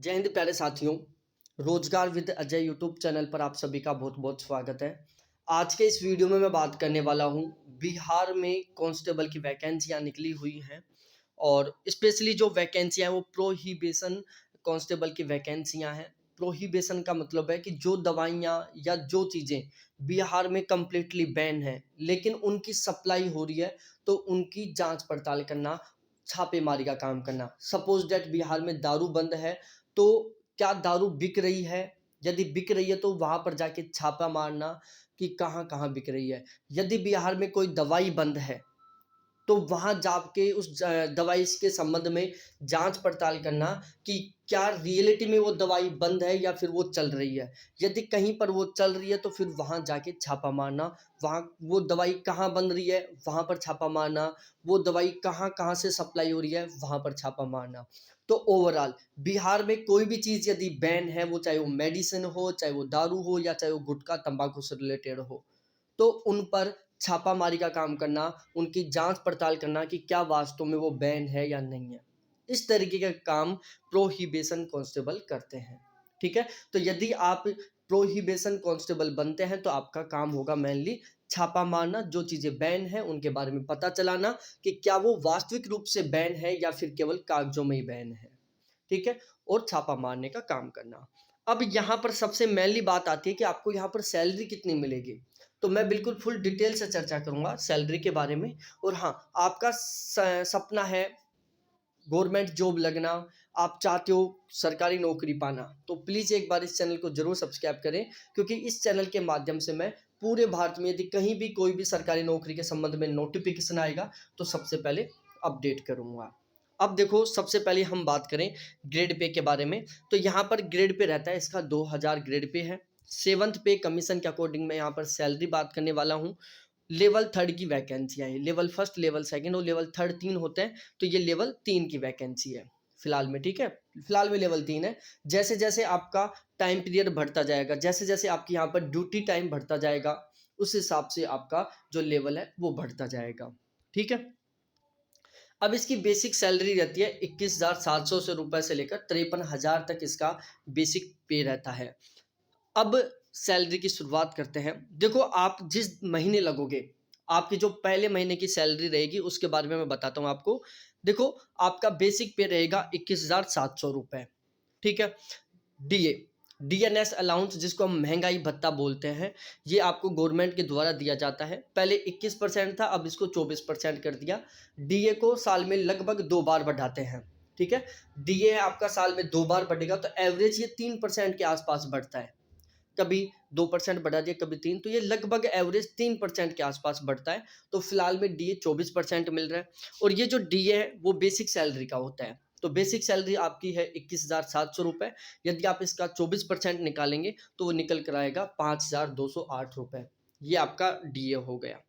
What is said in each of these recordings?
जय हिंद प्यारे साथियों। रोजगार विद अजय यूट्यूब चैनल पर आप सभी का बहुत बहुत स्वागत है। आज के इस वीडियो में मैं बात करने वाला हूं बिहार में कांस्टेबल की वैकेंसियां निकली हुई हैं और स्पेशली जो वैकेंसियां हैं वो प्रोहिबिशन कांस्टेबल की वैकेंसियां हैं। प्रोहिबिशन का मतलब है कि जो दवाइयां या जो चीज़ें बिहार में कम्प्लीटली बैन है लेकिन उनकी सप्लाई हो रही है, तो उनकी जांच पड़ताल करना, छापेमारी का काम करना। सपोज डेट बिहार में दारू बंद है, तो क्या दारू बिक रही है? यदि बिक रही है तो वहाँ पर जाके छापा मारना कि कहाँ-कहाँ बिक रही है। यदि बिहार में कोई दवाई बंद है, तो वहाँ जाके उस दवाई के संबंध में जाँच पड़ताल करना कि क्या रियलिटी में वो दवाई बंद है या फिर वो चल रही है। यदि कहीं पर वो चल रही है तो फिर वहाँ जाके छापा मारना, वहाँ वो दवाई कहाँ बन रही है वहाँ पर छापा मारना, वो दवाई कहाँ-कहाँ से सप्लाई हो रही है वहाँ पर छापा मारना। तो ओवरऑल बिहार में कोई भी चीज़ यदि बैन है, वो चाहे वो मेडिसिन हो, चाहे वो दारू हो या चाहे वो गुटखा, तंबाकू से रिलेटेड हो, तो उन पर छापामारी का काम करना, उनकी जाँच पड़ताल करना कि क्या वास्तव में वो बैन है या नहीं है। इस तरीके का काम प्रोहिबिशन कांस्टेबल करते हैं, ठीक है? तो यदि आप प्रोहिबिशन कांस्टेबल बनते हैं तो आपका काम होगा मेनली छापा मारना, जो चीज़ें बैन हैं उनके बारे में पता चलाना कि क्या वो वास्तविक रूप से बैन है या फिर केवल कागज़ों में ही बैन है, ठीक है? और छापा मारने का काम करना। अब यहाँ पर सबसे मेनली बात आती है कि आपको यहाँ पर सैलरी कितनी मिलेगी। तो मैं बिल्कुल फुल डिटेल से चर्चा करूँगा सैलरी के बारे में। और हाँ, आपका सपना है गवर्नमेंट जॉब लगना, आप चाहते हो सरकारी नौकरी पाना, तो प्लीज़ एक बार इस चैनल को ज़रूर सब्सक्राइब करें, क्योंकि इस चैनल के माध्यम से मैं पूरे भारत में यदि कहीं भी कोई भी सरकारी नौकरी के संबंध में नोटिफिकेशन आएगा तो सबसे पहले अपडेट करूँगा। अब देखो, सबसे पहले हम बात करें ग्रेड पे के बारे में, तो यहाँ पर ग्रेड पे रहता है, इसका 2000 ग्रेड पे है। 7th पे कमीशन के अकॉर्डिंग मैं यहाँ पर सैलरी बात करने वाला हूँ। लेवल 3 की वैकेंसियाँ हैं, लेवल 1, लेवल 2 और लेवल 3 3 होते हैं, तो ये लेवल 3 की वैकेंसी है फिलहाल में, ठीक है? फिलहाल में लेवल 3 है। जैसे-जैसे आपका टाइम पीरियड बढ़ता जाएगा, जैसे-जैसे आपके यहाँ पर ड्यूटी टाइम बढ़ता जाएगा, उस हिसाब से आपका जो लेवल है वो बढ़ता जाएगा, ठीक है? अब इसकी बेसिक सैलरी रहती है 21,700 से रुपए से लेकर 53,000 तक इसका बेसिक पे रहता है। अब सैलरी की शुरुआत करते हैं। देखो, आप जिस महीने लगोगे, आपकी जो पहले महीने की सैलरी रहेगी उसके बारे में मैं बताता हूँ आपको। देखो, आपका बेसिक पे रहेगा 21,700 रुपए, ठीक है? डीए, डीएनएस अलाउंस, जिसको हम महँगाई भत्ता बोलते हैं, ये आपको गवर्नमेंट के द्वारा दिया जाता है। पहले 21% था, अब इसको 24% कर दिया। डीए को साल में लगभग 2 बार बढ़ाते हैं, ठीक है? डीए आपका साल में 2 बार बढ़ेगा, तो एवरेज ये 3% के आसपास बढ़ता है। कभी 2% बढ़ा दिया, कभी 3, तो ये लगभग एवरेज 3% के आसपास बढ़ता है। तो फिलहाल में डीए 24% मिल रहा है। और ये जो डीए है वो बेसिक सैलरी का होता है। तो बेसिक सैलरी आपकी है 21,700 रुपये। यदि आप इसका 24% निकालेंगे तो वो निकल कर आएगा 5,208 रुपये। ये आपका डीए हो गया।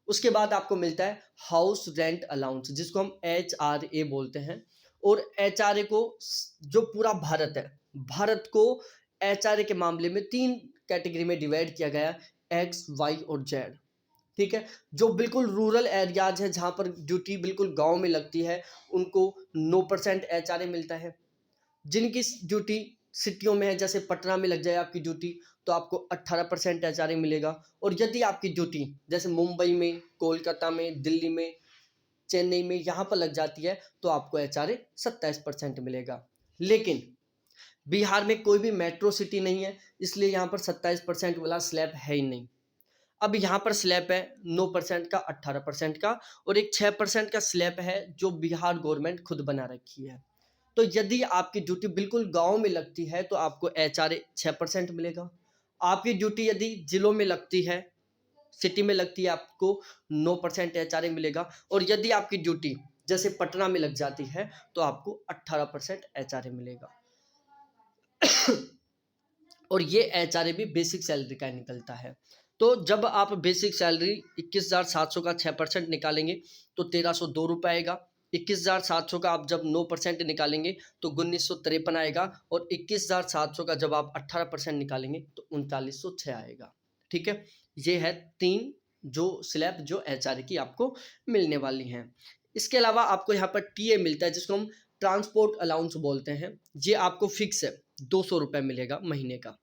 उसके बाद आपको मिलता है हाउस रेंट अलाउंस, जिसको हम एचआरए बोलते हैं। और एचआरए को जो पूरा भारत है, भारत को एचआरए के मामले में 3 कैटेगरी में डिवाइड किया गया, एक्स, वाई और जेड, ठीक है? जो बिल्कुल रूरल एरियाज है, जहाँ पर ड्यूटी बिल्कुल गाँव में लगती है, उनको 9% एचआरए मिलता है। जिनकी ड्यूटी सिटियों में है, जैसे पटना में लग जाए आपकी ड्यूटी, तो आपको 18% एचआरए मिलेगा। और यदि आपकी ड्यूटी जैसे मुंबई में, कोलकाता में, दिल्ली में, चेन्नई में यहाँ पर लग जाती है, तो आपको एचआरए 27% मिलेगा। लेकिन बिहार में कोई भी मेट्रो सिटी नहीं है, इसलिए यहाँ पर 27% वाला स्लैब है ही नहीं। अब यहाँ पर स्लैब है 9% का, 18% का, और एक 6% का स्लैब है जो बिहार गवर्नमेंट खुद बना रखी है। तो यदि आपकी ड्यूटी बिल्कुल गाँव में लगती है तो आपको एचआरए 6% मिलेगा। आपकी ड्यूटी यदि जिलों में लगती है, सिटी में लगती है, आपको 9% एचआरए मिलेगा। और यदि आपकी ड्यूटी जैसे पटना में लग जाती है तो आपको 18% एचआरए मिलेगा। और ये एचआरए भी बेसिक सैलरी का निकलता है। तो जब आप बेसिक सैलरी 21,700 का 6% निकालेंगे तो 1,302 रुपये आएगा। 21,700 का आप जब 9% निकालेंगे तो 1,953 आएगा। और 21,700 का जब आप 18% निकालेंगे तो 3,906 आएगा, ठीक है? ये है 3 जो स्लैब जो एचआरए की आपको मिलने वाली हैं। इसके अलावा आपको यहाँ पर टीए मिलता है, जिसको हम ट्रांसपोर्ट अलाउंस बोलते हैं, ये आपको फिक्स है, 200 रुपये मिलेगा महीने का।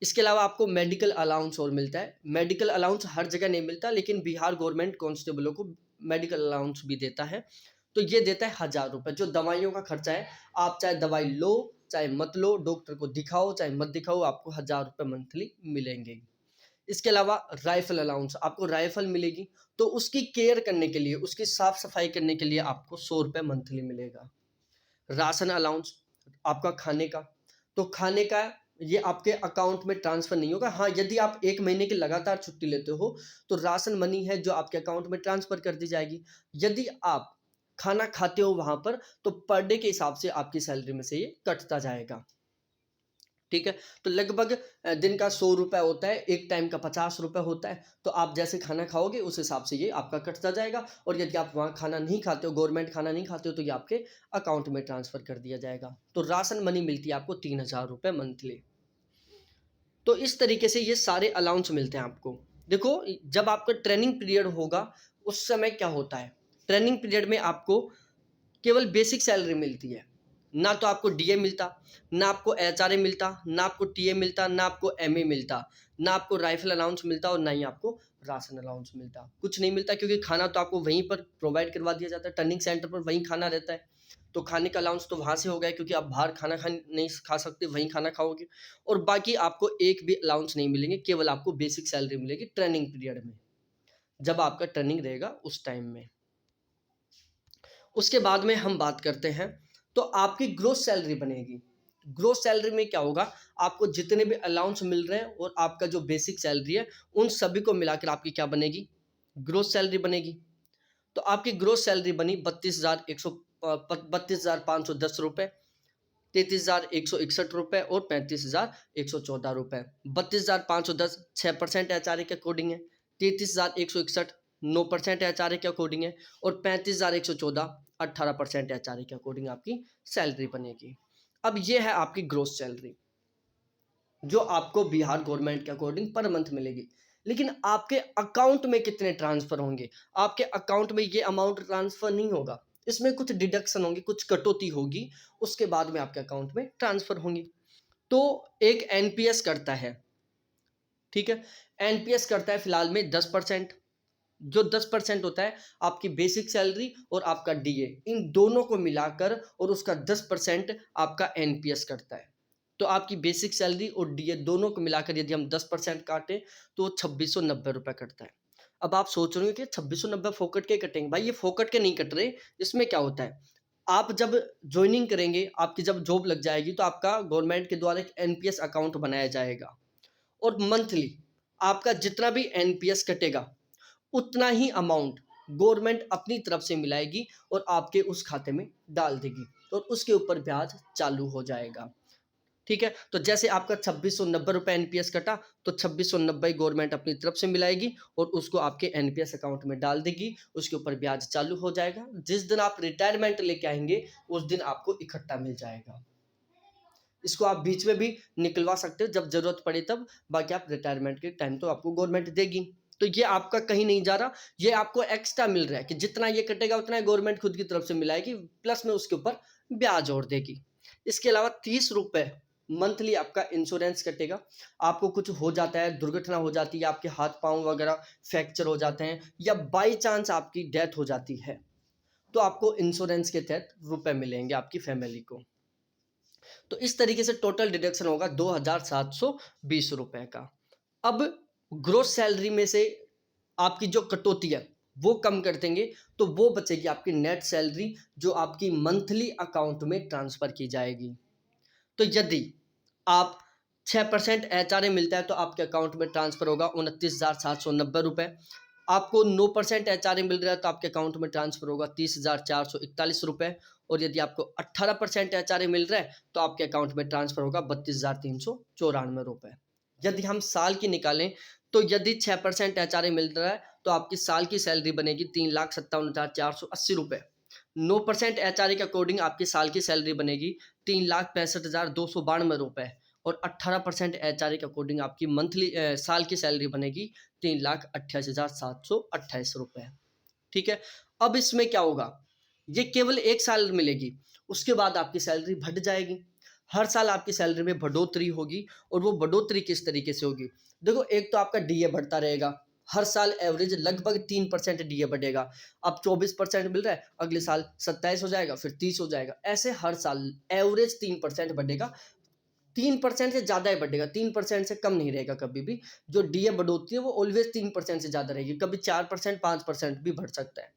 इसके अलावा आपको मेडिकल अलाउंस और मिलता है। मेडिकल अलाउंस हर जगह नहीं मिलता, लेकिन बिहार गवर्नमेंट कांस्टेबलों को मेडिकल अलाउंस भी देता है। तो ये देता है 1000 रुपये, जो दवाइयों का खर्चा है, आप चाहे दवाई लो चाहे मत लो, डॉक्टर को दिखाओ चाहे मत दिखाओ, आपको 1000 रुपये मंथली मिलेंगे। इसके अलावा राइफल अलाउंस, आपको राइफल मिलेगी, तो उसकी केयर करने के लिए, उसकी साफ सफाई करने के लिए आपको 100 रुपये मंथली मिलेगा। राशन अलाउंस, आपका खाने का, तो खाने का ये आपके अकाउंट में ट्रांसफर नहीं होगा। हाँ, यदि आप 1 महीने की लगातार छुट्टी लेते हो तो राशन मनी है जो आपके अकाउंट में ट्रांसफर कर दी जाएगी। यदि आप खाना खाते हो वहां पर, तो पर डे के हिसाब से आपकी सैलरी में से ये कटता जाएगा। ठीक है, तो लगभग दिन का 100 रुपये होता है, एक टाइम का 50 रुपये होता है। तो आप जैसे खाना खाओगे उस हिसाब से ये आपका कटता जाएगा, और यदि आप वहाँ खाना नहीं खाते हो, गवर्नमेंट खाना नहीं खाते हो, तो ये आपके अकाउंट में ट्रांसफर कर दिया जाएगा। तो राशन मनी मिलती है आपको 3000 रुपये मंथली। तो इस तरीके से ये सारे अलाउंस मिलते हैं आपको। देखो, जब आपका ट्रेनिंग पीरियड होगा उस समय क्या होता है, ट्रेनिंग पीरियड में आपको केवल बेसिक सैलरी मिलती है। ना तो आपको डीए मिलता, ना आपको एचआरए मिलता, ना आपको टीए मिलता, ना आपको एमए मिलता, ना आपको राइफल अलाउंस मिलता, और ना ही आपको राशन अलाउंस मिलता। कुछ नहीं मिलता, क्योंकि खाना तो आपको वहीं पर प्रोवाइड करवा दिया जाता है, टर्निंग सेंटर पर वहीं खाना रहता है। तो खाने का अलाउंस तो वहाँ से हो गया, क्योंकि आप बाहर खाना नहीं खा सकते, वहीं खाना खाओगे। और बाकी आपको एक भी अलाउंस नहीं मिलेंगे, केवल आपको बेसिक सैलरी मिलेगी ट्रेनिंग पीरियड में, जब आपका ट्रेनिंग रहेगा उस टाइम में। उसके बाद में हम बात करते हैं, तो आपकी ग्रोस सैलरी बनेगी। ग्रोस सैलरी में क्या होगा, आपको जितने भी अलाउंस मिल रहे हैं और आपका जो बेसिक सैलरी है, उन सभी को मिलाकर आपकी क्या बनेगी, ग्रोस सैलरी बनेगी। तो आपकी ग्रोस सैलरी बनी 32,510 रुपये, 33,161 रुपये और 35,114 रुपये। 32,510 6% एचआरए के अकॉर्डिंग है, 33,161 9% एचआरए के अकॉर्डिंग है, और 35,114 18% एचआरए के अकॉर्डिंग आपकी सैलरी बनेगी। अब ये है आपकी ग्रोस सैलरी, जो आपको बिहार गवर्नमेंट के अकॉर्डिंग पर मंथ मिलेगी। लेकिन आपके अकाउंट में कितने ट्रांसफर होंगे, आपके अकाउंट में ये अमाउंट ट्रांसफर नहीं होगा, इसमें कुछ डिडक्शन होंगी, कुछ कटौती होगी, उसके बाद में आपके अकाउंट में ट्रांसफर होंगी। तो एक एनपीएस करता है, ठीक है, एनपीएस करता है फिलहाल में 10%। जो 10% होता है आपकी बेसिक सैलरी और आपका डीए, इन दोनों को मिलाकर, और उसका 10% आपका एनपीएस करता है। तो आपकी बेसिक सैलरी और डीए दोनों को मिलाकर यदि हम 10% काटें तो 2690 रुपये कटता है। अब आप सोच रहे हो कि 2690 फोकट के कटेंगे, भाई ये फोकट के नहीं कट रहे। इसमें क्या होता है, आप जब ज्वाइनिंग करेंगे, आपकी जब जॉब लग जाएगी, तो आपका गवर्नमेंट के द्वारा एक एनपीएस अकाउंट बनाया जाएगा, और मंथली आपका जितना भी एनपीएस कटेगा उतना ही अमाउंट गवर्नमेंट अपनी तरफ से मिलाएगी और आपके उस खाते में डाल देगी, और उसके ऊपर ब्याज चालू हो जाएगा। ठीक है, तो जैसे आपका 2690 रुपये एनपीएस कटा, तो 2690 गवर्नमेंट अपनी तरफ से मिलाएगी और उसको आपके एनपीएस अकाउंट में डाल देगी, उसके ऊपर ब्याज चालू हो जाएगा। जिस दिन आप रिटायरमेंट लेके आएंगे उस दिन आपको इकट्ठा मिल जाएगा। इसको आप बीच में भी निकलवा सकते हो जब जरूरत पड़े तब, बाकी आप रिटायरमेंट के टाइम तो आपको गवर्नमेंट देगी। तो ये आपका कहीं नहीं जा रहा, ये आपको एक्स्ट्रा मिल रहा है कि जितना ये कटेगा उतना गवर्नमेंट खुद की तरफ से मिलाएगी, प्लस में उसके ऊपर ब्याज और देगी। इसके अलावा 30 रुपये मंथली आपका इंश्योरेंस कटेगा। आपको कुछ हो जाता है, दुर्घटना हो जाती है, आपके हाथ पांव वगैरह फ्रैक्चर हो जाते हैं, या बाई चांस आपकी डेथ हो जाती है, तो आपको इंश्योरेंस के तहत रुपए मिलेंगे आपकी फैमिली को। तो इस तरीके से टोटल डिडक्शन होगा 2720 रुपए का। अब ग्रोस सैलरी में से आपकी जो कटौती है वो कम कर देंगे, तो वो बचेगी आपकी नेट सैलरी, जो आपकी मंथली अकाउंट में ट्रांसफर की जाएगी। तो यदि आप 6% एचआरए मिलता है तो आपके अकाउंट में ट्रांसफर होगा 29,790 रुपये। आपको 9% एचआरए मिल रहा है तो आपके अकाउंट में ट्रांसफर होगा 30,441 रुपये। और यदि आपको 18% एचआरए मिल रहा है तो आपके अकाउंट में ट्रांसफर होगा 32,394 रुपये। यदि हम साल की निकालें, तो यदि 6% एचआरए मिल रहा है तो आपकी साल की सैलरी बनेगी 3,57,480 रुपये। 9% एचआरए के अकॉर्डिंग आपकी साल की सैलरी बनेगी 3,65,292 रुपये। और 18% एचआरए के अकॉर्डिंग आपकी मंथली साल की सैलरी बनेगी 3,28,728 रुपये। ठीक है, अब इसमें क्या होगा, ये केवल एक साल मिलेगी। उसके बाद आपकी सैलरी बढ़ जाएगी। हर साल आपकी सैलरी में बढ़ोतरी होगी और वो बढ़ोतरी किस तरीके से होगी? देखो, एक तो आपका डीए बढ़ता रहेगा। हर साल एवरेज लगभग 3% डीए बढ़ेगा। अब 24% मिल रहा है, अगले साल 27 हो जाएगा, फिर 30 हो जाएगा। ऐसे हर साल एवरेज 3% बढ़ेगा। 3% से ज़्यादा ही बढ़ेगा, 3% से कम नहीं रहेगा कभी भी। जो डीए बढ़ोतरी है वो ऑलवेज 3% से ज़्यादा रहेगी, कभी 4%, 5% भी बढ़ सकता है।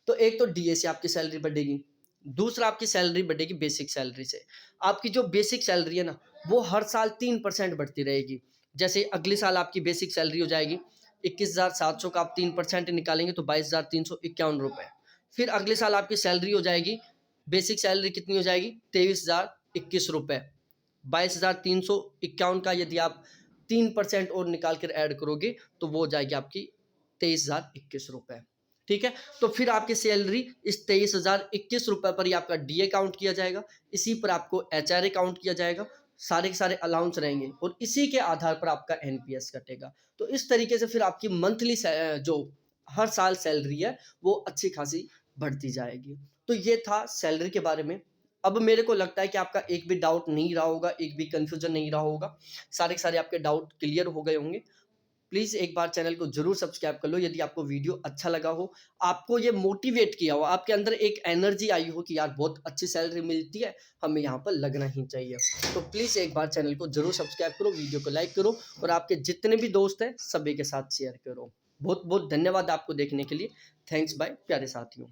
तो एक तो डीए से आपकी सैलरी बढ़ेगी। दूसरा, आपकी सैलरी बढ़ेगी बेसिक सैलरी से। आपकी जो बेसिक सैलरी है ना, वो हर साल 3% बढ़ती रहेगी। जैसे अगले साल आपकी बेसिक सैलरी हो जाएगी 21,700 का, आप 3% निकालेंगे तो 22,351 रुपये। फिर अगले साल आपकी सैलरी हो जाएगी, बेसिक सैलरी कितनी हो जाएगी? 23,021 रुपये। 22,351 का यदि आप 3% और निकाल कर ऐड करोगे तो वो हो जाएगी आपकी 23,021 रुपये। ठीक है, तो फिर आपकी सैलरी इस 23,021 रुपये पर ही आपका डीए काउंट किया जाएगा, इसी पर आपको एचआरए काउंट किया जाएगा, सारे के सारे अलाउंस रहेंगे और इसी के आधार पर आपका एनपीएस कटेगा। तो इस तरीके से फिर आपकी मंथली जो हर साल सैलरी है वो अच्छी खासी बढ़ती जाएगी। तो ये था सैलरी के बारे में। अब मेरे को लगता है कि आपका एक भी डाउट नहीं रहा होगा, एक भी कन्फ्यूजन नहीं रहा होगा, सारे के सारे आपके डाउट क्लियर हो गए होंगे। प्लीज़ एक बार चैनल को ज़रूर सब्सक्राइब कर लो यदि आपको वीडियो अच्छा लगा हो, आपको ये मोटिवेट किया हो, आपके अंदर एक एनर्जी आई हो कि यार बहुत अच्छी सैलरी मिलती है, हमें यहाँ पर लगना ही चाहिए। तो प्लीज़ एक बार चैनल को ज़रूर सब्सक्राइब करो, वीडियो को लाइक करो और आपके जितने भी दोस्त हैं सभी के साथ शेयर करो। बहुत बहुत धन्यवाद आपको देखने के लिए। थैंक्स बाय प्यारे साथियों।